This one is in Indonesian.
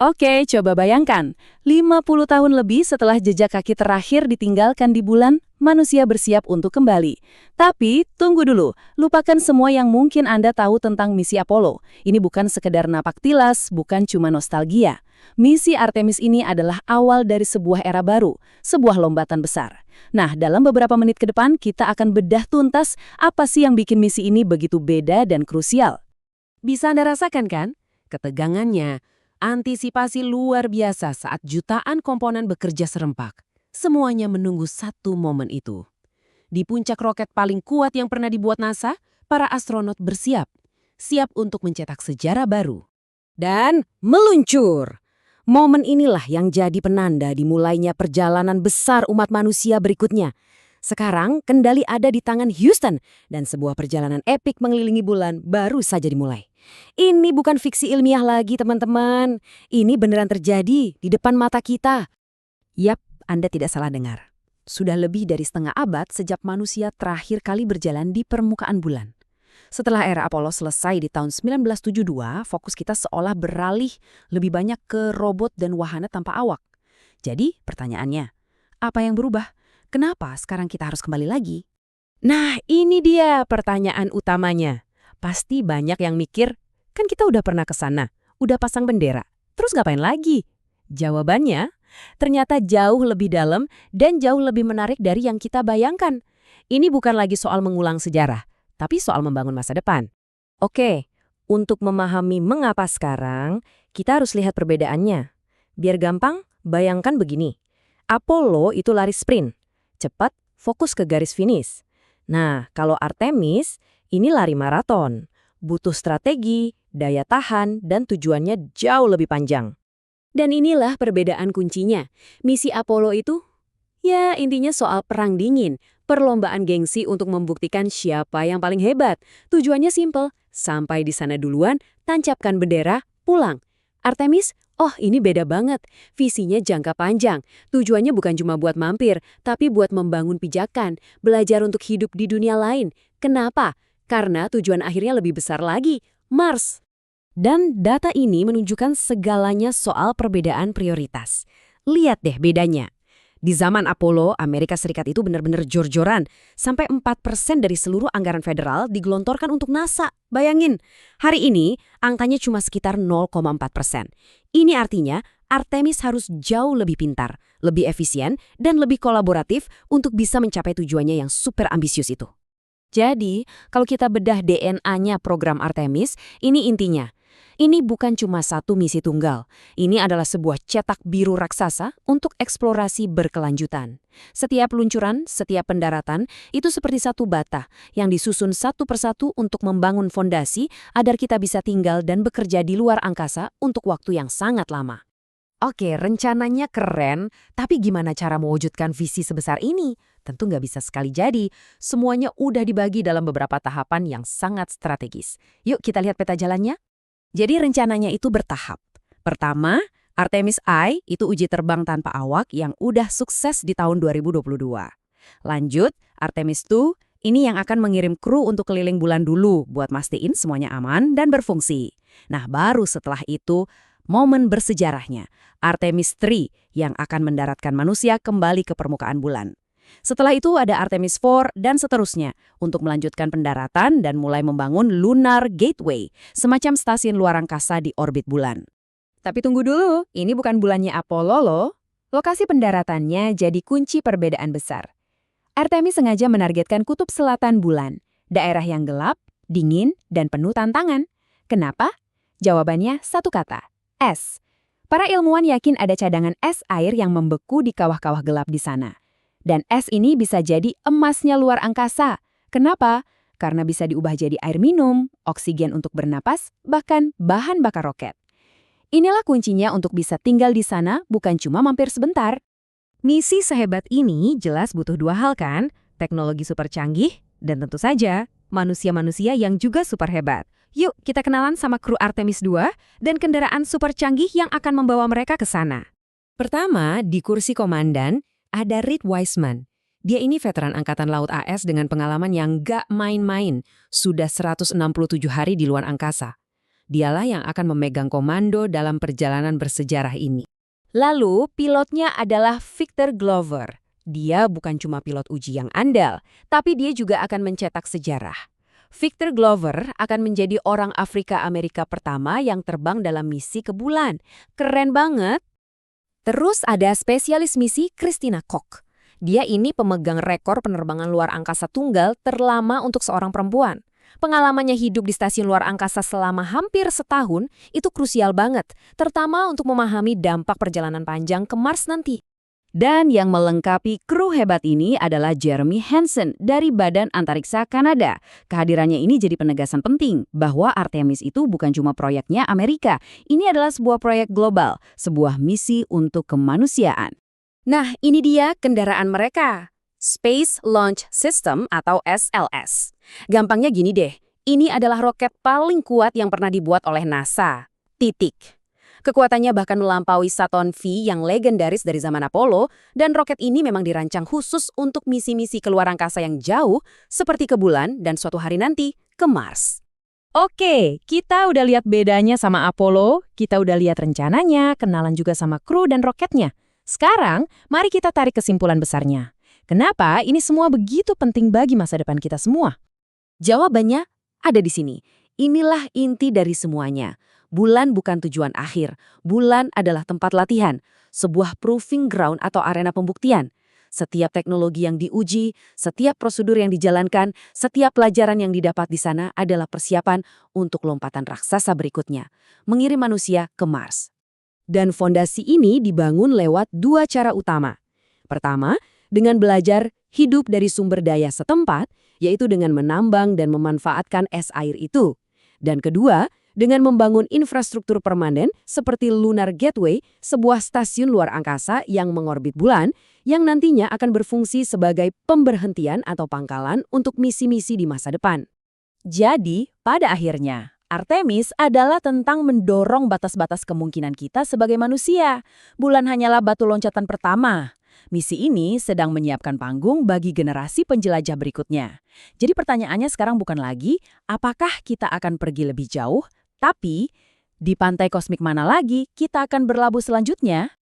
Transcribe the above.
Oke, coba bayangkan, 50 tahun lebih setelah jejak kaki terakhir ditinggalkan di bulan, manusia bersiap untuk kembali. Tapi, tunggu dulu, lupakan semua yang mungkin Anda tahu tentang misi Apollo. Ini bukan sekedar napak tilas, bukan cuma nostalgia. Misi Artemis ini adalah awal dari sebuah era baru, sebuah lompatan besar. Nah, dalam beberapa menit ke depan, kita akan bedah tuntas apa sih yang bikin misi ini begitu beda dan krusial. Bisa Anda rasakan kan? Ketegangannya, antisipasi luar biasa saat jutaan komponen bekerja serempak. Semuanya menunggu satu momen itu. Di puncak roket paling kuat yang pernah dibuat NASA, para astronot bersiap. Siap untuk mencetak sejarah baru. Dan meluncur! Momen inilah yang jadi penanda dimulainya perjalanan besar umat manusia berikutnya. Sekarang, kendali ada di tangan Houston, dan sebuah perjalanan epik mengelilingi bulan baru saja dimulai. Ini bukan fiksi ilmiah lagi, teman-teman. Ini beneran terjadi di depan mata kita. Yap, Anda tidak salah dengar. Sudah lebih dari setengah abad sejak manusia terakhir kali berjalan di permukaan bulan. Setelah era Apollo selesai di tahun 1972, fokus kita seolah beralih lebih banyak ke robot dan wahana tanpa awak. Jadi, pertanyaannya, apa yang berubah? Kenapa sekarang kita harus kembali lagi? Nah, ini dia pertanyaan utamanya. Pasti banyak yang mikir, kan kita udah pernah ke sana, udah pasang bendera, terus ngapain lagi? Jawabannya, ternyata jauh lebih dalam dan jauh lebih menarik dari yang kita bayangkan. Ini bukan lagi soal mengulang sejarah, tapi soal membangun masa depan. Oke, untuk memahami mengapa sekarang, kita harus lihat perbedaannya. Biar gampang, bayangkan begini. Apollo itu lari sprint, cepat, fokus ke garis finish. Nah, kalau Artemis, ini lari maraton. Butuh strategi, daya tahan, dan tujuannya jauh lebih panjang. Dan inilah perbedaan kuncinya. Misi Apollo itu, ya intinya soal perang dingin. Perlombaan gengsi untuk membuktikan siapa yang paling hebat. Tujuannya simpel, sampai di sana duluan, tancapkan bendera, pulang. Artemis, oh ini beda banget. Visinya jangka panjang. Tujuannya bukan cuma buat mampir, tapi buat membangun pijakan, belajar untuk hidup di dunia lain. Kenapa? Karena tujuan akhirnya lebih besar lagi, Mars. Dan data ini menunjukkan segalanya soal perbedaan prioritas. Lihat deh bedanya. Di zaman Apollo, Amerika Serikat itu benar-benar jor-joran. Sampai 4% dari seluruh anggaran federal digelontorkan untuk NASA. Bayangin, hari ini angkanya cuma sekitar 0,4%. Ini artinya Artemis harus jauh lebih pintar, lebih efisien, dan lebih kolaboratif untuk bisa mencapai tujuannya yang super ambisius itu. Jadi, kalau kita bedah DNA-nya program Artemis, ini intinya. Ini bukan cuma satu misi tunggal. Ini adalah sebuah cetak biru raksasa untuk eksplorasi berkelanjutan. Setiap luncuran, setiap pendaratan, itu seperti satu bata yang disusun satu persatu untuk membangun fondasi agar kita bisa tinggal dan bekerja di luar angkasa untuk waktu yang sangat lama. Oke, rencananya keren, tapi gimana cara mewujudkan visi sebesar ini? Tentu nggak bisa sekali jadi. Semuanya udah dibagi dalam beberapa tahapan yang sangat strategis. Yuk kita lihat peta jalannya. Jadi rencananya itu bertahap. Pertama, Artemis I itu uji terbang tanpa awak yang udah sukses di tahun 2022. Lanjut, Artemis II ini yang akan mengirim kru untuk keliling bulan dulu buat mastiin semuanya aman dan berfungsi. Nah, baru setelah itu, momen bersejarahnya, Artemis III yang akan mendaratkan manusia kembali ke permukaan bulan. Setelah itu ada Artemis IV dan seterusnya untuk melanjutkan pendaratan dan mulai membangun Lunar Gateway, semacam stasiun luar angkasa di orbit bulan. Tapi tunggu dulu, ini bukan bulannya Apollo loh. Lokasi pendaratannya jadi kunci perbedaan besar. Artemis sengaja menargetkan kutub selatan bulan, daerah yang gelap, dingin, dan penuh tantangan. Kenapa? Jawabannya satu kata, es. Para ilmuwan yakin ada cadangan es air yang membeku di kawah-kawah gelap di sana. Dan es ini bisa jadi emasnya luar angkasa. Kenapa? Karena bisa diubah jadi air minum, oksigen untuk bernapas, bahkan bahan bakar roket. Inilah kuncinya untuk bisa tinggal di sana, bukan cuma mampir sebentar. Misi sehebat ini jelas butuh dua hal kan? Teknologi super canggih, dan tentu saja manusia-manusia yang juga super hebat. Yuk kita kenalan sama kru Artemis II dan kendaraan super canggih yang akan membawa mereka ke sana. Pertama, di kursi komandan, ada Reed Wiseman. Dia ini veteran Angkatan Laut AS dengan pengalaman yang gak main-main. Sudah 167 hari di luar angkasa. Dialah yang akan memegang komando dalam perjalanan bersejarah ini. Lalu, pilotnya adalah Victor Glover. Dia bukan cuma pilot uji yang andal, tapi dia juga akan mencetak sejarah. Victor Glover akan menjadi orang Afrika Amerika pertama yang terbang dalam misi ke bulan. Keren banget! Terus ada spesialis misi Christina Koch. Dia ini pemegang rekor penerbangan luar angkasa tunggal terlama untuk seorang perempuan. Pengalamannya hidup di stasiun luar angkasa selama hampir setahun itu krusial banget, terutama untuk memahami dampak perjalanan panjang ke Mars nanti. Dan yang melengkapi kru hebat ini adalah Jeremy Hansen dari Badan Antariksa Kanada. Kehadirannya ini jadi penegasan penting bahwa Artemis itu bukan cuma proyeknya Amerika. Ini adalah sebuah proyek global, sebuah misi untuk kemanusiaan. Nah, ini dia kendaraan mereka. Space Launch System atau SLS. Gampangnya gini deh, ini adalah roket paling kuat yang pernah dibuat oleh NASA. Titik. Kekuatannya bahkan melampaui Saturn V yang legendaris dari zaman Apollo, dan roket ini memang dirancang khusus untuk misi-misi keluar angkasa yang jauh, seperti ke bulan dan suatu hari nanti ke Mars. Oke, kita udah lihat bedanya sama Apollo, kita udah lihat rencananya, kenalan juga sama kru dan roketnya. Sekarang, mari kita tarik kesimpulan besarnya. Kenapa ini semua begitu penting bagi masa depan kita semua? Jawabannya ada di sini. Inilah inti dari semuanya. Bulan bukan tujuan akhir. Bulan adalah tempat latihan, sebuah proving ground atau arena pembuktian. Setiap teknologi yang diuji, setiap prosedur yang dijalankan, setiap pelajaran yang didapat di sana adalah persiapan untuk lompatan raksasa berikutnya, mengirim manusia ke Mars. Dan fondasi ini dibangun lewat dua cara utama. Pertama, dengan belajar hidup dari sumber daya setempat, yaitu dengan menambang dan memanfaatkan es air itu. Dan kedua, dengan membangun infrastruktur permanen seperti Lunar Gateway, sebuah stasiun luar angkasa yang mengorbit bulan, yang nantinya akan berfungsi sebagai pemberhentian atau pangkalan untuk misi-misi di masa depan. Jadi, pada akhirnya, Artemis adalah tentang mendorong batas-batas kemungkinan kita sebagai manusia. Bulan hanyalah batu loncatan pertama. Misi ini sedang menyiapkan panggung bagi generasi penjelajah berikutnya. Jadi pertanyaannya sekarang bukan lagi, apakah kita akan pergi lebih jauh, tapi di pantai kosmik mana lagi kita akan berlabuh selanjutnya?